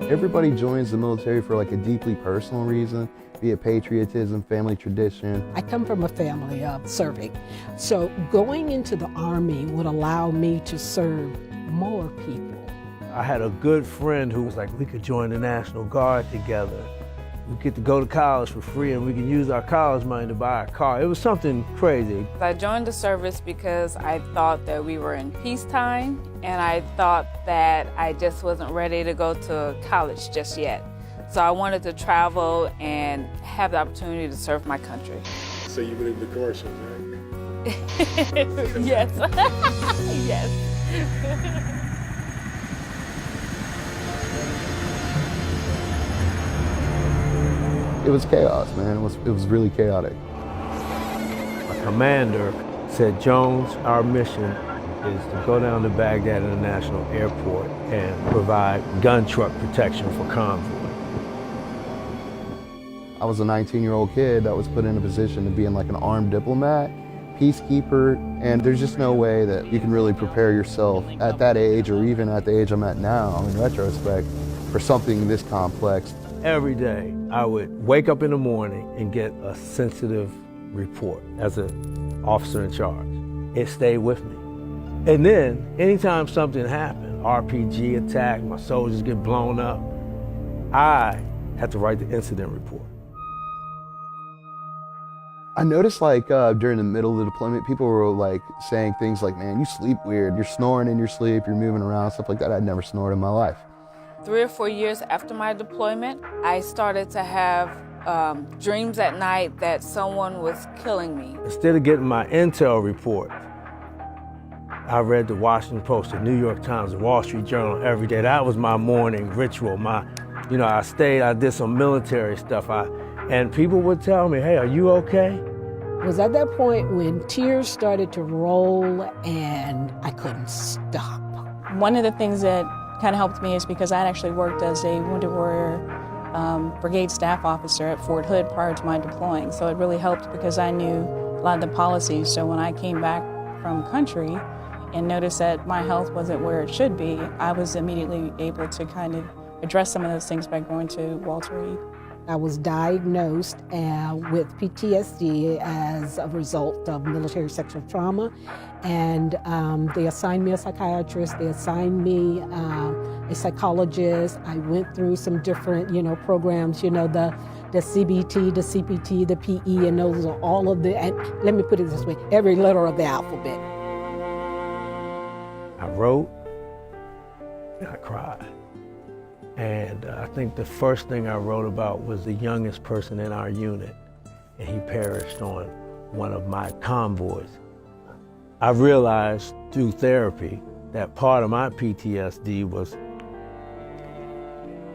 Everybody joins the military for like a deeply personal reason, be it patriotism, family tradition. I come from a family of serving, so going into the Army would allow me to serve more people. I had a good friend who was like, we could join the National Guard together. We get to go to college for free and we can use our college money to buy a car. It was something crazy. I joined the service because I thought that we were in peacetime, and I thought that I just wasn't ready to go to college just yet. So I wanted to travel and have the opportunity to serve my country. So you believe the commercials, right? Yes. Yes. It was chaos, man. It was really chaotic. My commander said, Jones, our mission is to go down to Baghdad International Airport and provide gun truck protection for convoy. I was a 19-year-old kid that was put in a position to be in like an armed diplomat, peacekeeper, and there's just no way that you can really prepare yourself at that age or even at the age I'm at now, in retrospect, for something this complex. Every day, I would wake up in the morning and get a sensitive report as an officer in charge. It stayed with me. And then, anytime something happened, RPG attack, my soldiers get blown up, I had to write the incident report. I noticed like during the middle of the deployment, people were like saying things like, man, you sleep weird, you're snoring in your sleep, you're moving around, stuff like that. I'd never snored in my life. 3 or 4 years after my deployment, I started to have dreams at night that someone was killing me. Instead of getting my intel report, I read the Washington Post, the New York Times, the Wall Street Journal every day. That was my morning ritual. I did some military stuff. And people would tell me, hey, are you okay? It was at that point when tears started to roll and I couldn't stop. One of the things that kind of helped me is because I had actually worked as a Wounded Warrior Brigade staff officer at Fort Hood prior to my deploying. So it really helped because I knew a lot of the policies. So when I came back from country and noticed that my health wasn't where it should be, I was immediately able to kind of address some of those things by going to Walter Reed. I was diagnosed with PTSD as a result of military sexual trauma, and they assigned me a psychiatrist, they assigned me a psychologist. I went through some different, programs, the CBT, the CPT, the PE, and those are all of and let me put it this way, every letter of the alphabet. I wrote and I cried. And I think the first thing I wrote about was the youngest person in our unit, and he perished on one of my convoys. I realized through therapy that part of my PTSD was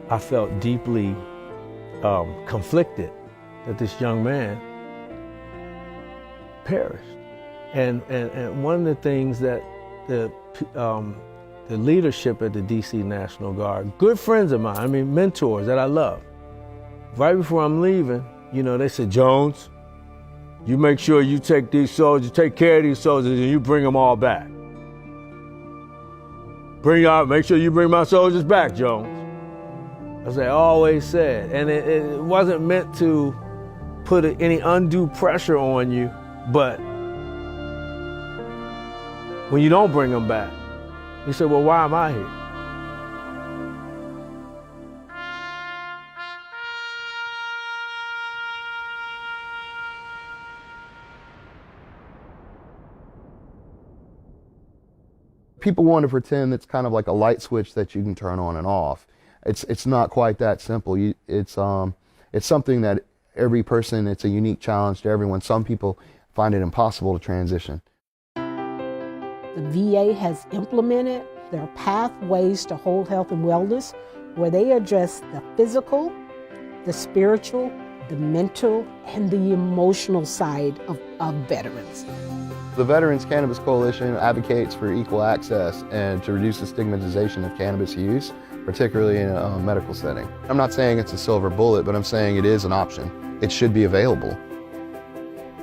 I felt deeply conflicted that this young man perished. And one of the things that the leadership at the DC National Guard, good friends of mine, mentors that I love. Right before I'm leaving, they said, Jones, you make sure you take these soldiers, take care of these soldiers, and you bring them all back. Make sure you bring my soldiers back, Jones. As I always said, and it wasn't meant to put any undue pressure on you, but when you don't bring them back, he said, well, why am I here? People want to pretend it's kind of like a light switch that you can turn on and off. It's not quite that simple. It's something that every person, it's a unique challenge to everyone. Some people find it impossible to transition. The VA has implemented their pathways to whole health and wellness, where they address the physical, the spiritual, the mental, and the emotional side of veterans. The Veterans Cannabis Coalition advocates for equal access and to reduce the stigmatization of cannabis use, particularly in a medical setting. I'm not saying it's a silver bullet, but I'm saying it is an option. It should be available.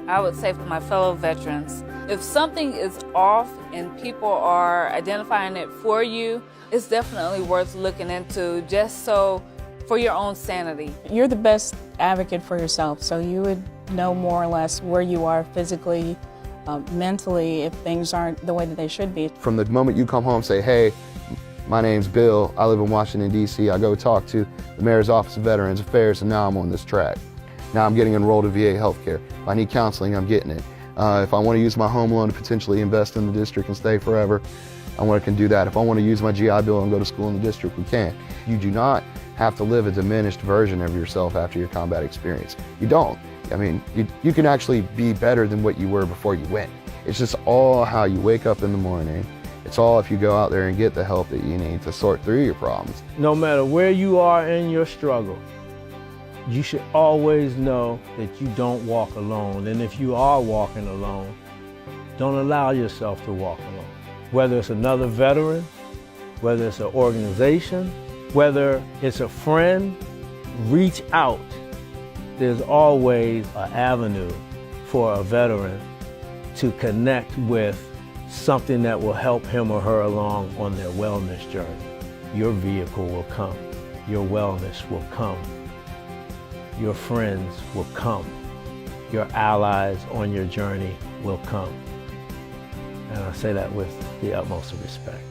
I would say for my fellow veterans, if something is off and people are identifying it for you, it's definitely worth looking into just so for your own sanity. You're the best advocate for yourself, so you would know more or less where you are physically, mentally, if things aren't the way that they should be. From the moment you come home, say, hey, my name's Bill, I live in Washington, D.C., I go talk to the Mayor's Office of Veterans Affairs, and now I'm on this track. Now I'm getting enrolled in VA healthcare. If I need counseling, I'm getting it. If I want to use my home loan to potentially invest in the district and stay forever, I can do that. If I want to use my GI Bill and go to school in the district, we can. You do not have to live a diminished version of yourself after your combat experience. You don't. I mean, you can actually be better than what you were before you went. It's just all how you wake up in the morning. It's all if you go out there and get the help that you need to sort through your problems. No matter where you are in your struggle, you should always know that you don't walk alone. And if you are walking alone, don't allow yourself to walk alone. Whether it's another veteran, whether it's an organization, whether it's a friend, reach out. There's always an avenue for a veteran to connect with something that will help him or her along on their wellness journey. Your vehicle will come. Your wellness will come. Your friends will come. Your allies on your journey will come. And I say that with the utmost of respect.